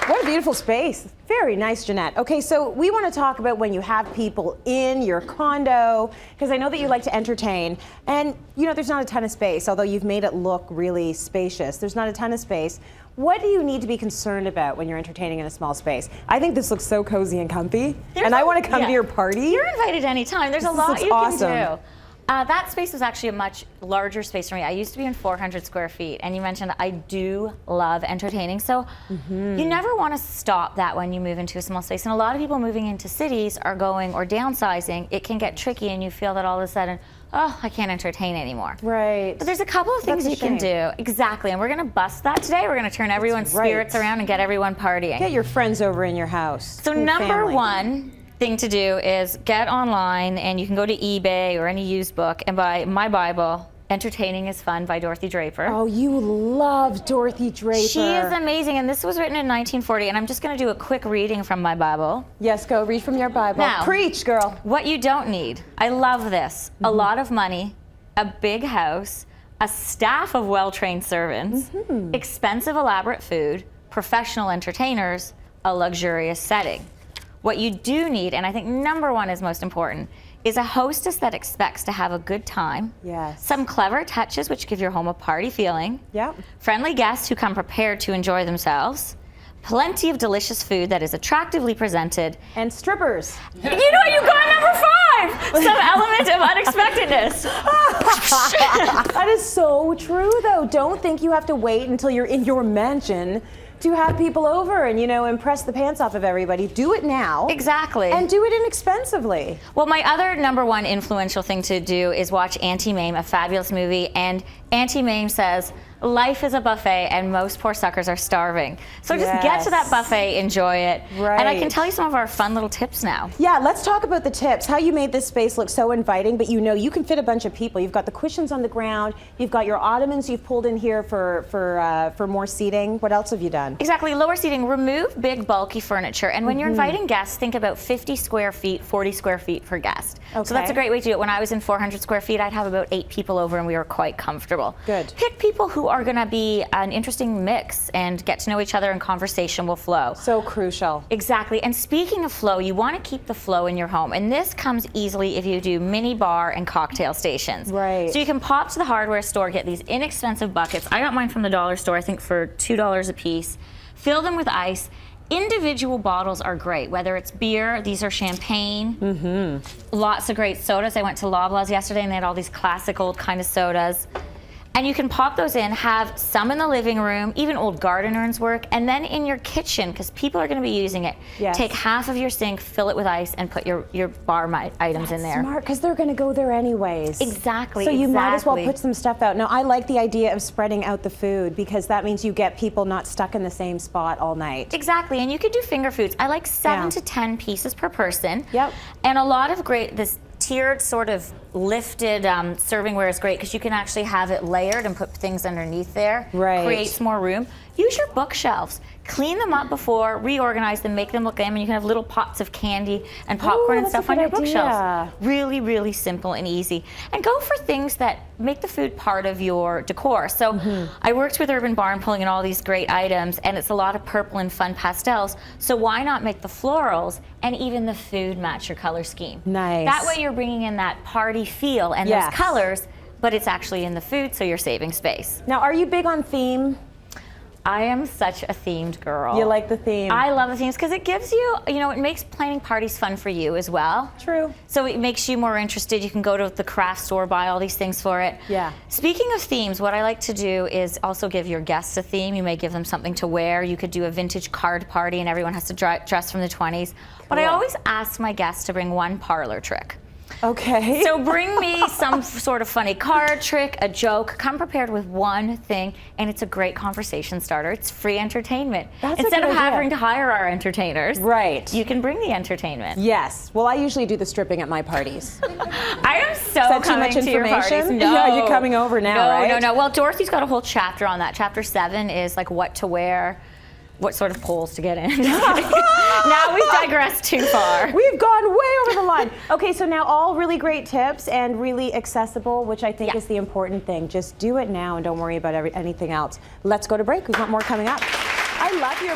What a beautiful space. Very nice, Janette. Okay, so we want to talk about when you have people in your condo, because I know that you like to entertain, and you know there's not a ton of space, although you've made it look really spacious. There's not a ton of space. What do you need to be concerned about when you're entertaining in a small space? I think this looks so cozy and comfy, and I want to come to your party. You're invited anytime. There's a lot you can do. That space was actually a much larger space for me. I used to be in 400 square feet, and you mentioned I do love entertaining, so you never want to stop that when you move into a small space. And a lot of people moving into cities are going or downsizing. It can get tricky, and you feel that all of a sudden, oh, I can't entertain anymore. Right. But there's a couple of things you can do. Exactly, and we're going to bust that today. We're going to turn everyone's spirits around and get everyone partying. Get your friends over in your house. So number one thing to do is get online, and you can go to eBay or any used book and buy my Bible, Entertaining is Fun by Dorothy Draper. Oh, you love Dorothy Draper. She is amazing, and this was written in 1940, and I'm just going to do a quick reading from my Bible. Yes, go read from your Bible. Now, preach, girl. What you don't need, I love this, a lot of money, a big house, a staff of well-trained servants, expensive elaborate food, professional entertainers, a luxurious setting. What you do need, and I think number one is most important, is a hostess that expects to have a good time. Yes. Some clever touches which give your home a party feeling. Yep. Friendly guests who come prepared to enjoy themselves. Plenty of delicious food that is attractively presented. And strippers. You know what, you got number 5! Some element of unexpectedness. That is so true, though. Don't think you have to wait until you're in your mansion to have people over and, you know, impress the pants off of everybody. Do it now. Exactly. And do it inexpensively. Well, my other number one influential thing to do is watch Auntie Mame, a fabulous movie, and Auntie Mame says, life is a buffet and most poor suckers are starving. So just get to that buffet, enjoy it. Right. And I can tell you some of our fun little tips now. Yeah, let's talk about the tips. How you made this space look so inviting, but you know you can fit a bunch of people. You've got the cushions on the ground, you've got your ottomans you've pulled in here for more seating. What else have you done? Exactly, lower seating, remove big bulky furniture. And when you're inviting guests, think about 50 square feet, 40 square feet per guest. Okay. So that's a great way to do it. When I was in 400 square feet, I'd have about 8 people over and we were quite comfortable. Good. Pick people who are gonna be an interesting mix and get to know each other and conversation will flow. So crucial. Exactly, and speaking of flow, you wanna keep the flow in your home. And this comes easily if you do mini bar and cocktail stations. Right. So you can pop to the hardware store, get these inexpensive buckets. I got mine from the dollar store, I think for $2 a piece. Fill them with ice. Individual bottles are great, whether it's beer, these are champagne, lots of great sodas. I went to Loblaws yesterday and they had all these classic old kind of sodas. And you can pop those in, have some in the living room, even old garden urns work, and then in your kitchen, because people are going to be using it, take half of your sink, fill it with ice, and put your bar items in there. Smart, because they're going to go there anyways. Exactly. So you might as well put some stuff out. Now, I like the idea of spreading out the food because that means you get people not stuck in the same spot all night. Exactly, and you could do finger foods. I like 7 to 10 pieces per person. Yep. And a lot of this tiered sort of lifted servingware is great because you can actually have it layered and put things underneath there. Right. Creates more room. Use your bookshelves. Clean them up before, reorganize them, make them look good, and you can have little pots of candy and popcorn and stuff on your bookshelves. Really, really simple and easy. And go for things that make the food part of your decor. So I worked with Urban Barn pulling in all these great items, and it's a lot of purple and fun pastels. So why not make the florals and even the food match your color scheme? Nice. That way you're bringing in that party feel and those colors, but it's actually in the food, so you're saving space. Now, are you big on theme? I am such a themed girl. You like the theme? I love the themes because it gives you, you know, it makes planning parties fun for you as well. True. So it makes you more interested. You can go to the craft store, buy all these things for it. Yeah. Speaking of themes, what I like to do is also give your guests a theme. You may give them something to wear. You could do a vintage card party and everyone has to dress from the 20s. But I always ask my guests to bring one parlor trick. Okay. So bring me some sort of funny card trick, a joke. Come prepared with one thing, and it's a great conversation starter. It's free entertainment. Instead of having to hire our entertainers, you can bring the entertainment. Yes. Well, I usually do the stripping at my parties. I am so coming to your parties. No. Yeah, you're coming over now, right? No. Well, Dorothy's got a whole chapter on that. Chapter 7 is like what to wear, what sort of polls to get in. Now we've digressed too far. We've gone way over the line. Okay, so now all really great tips and really accessible, which I think is the important thing. Just do it now and don't worry about anything else. Let's go to break. We've got more coming up. I love your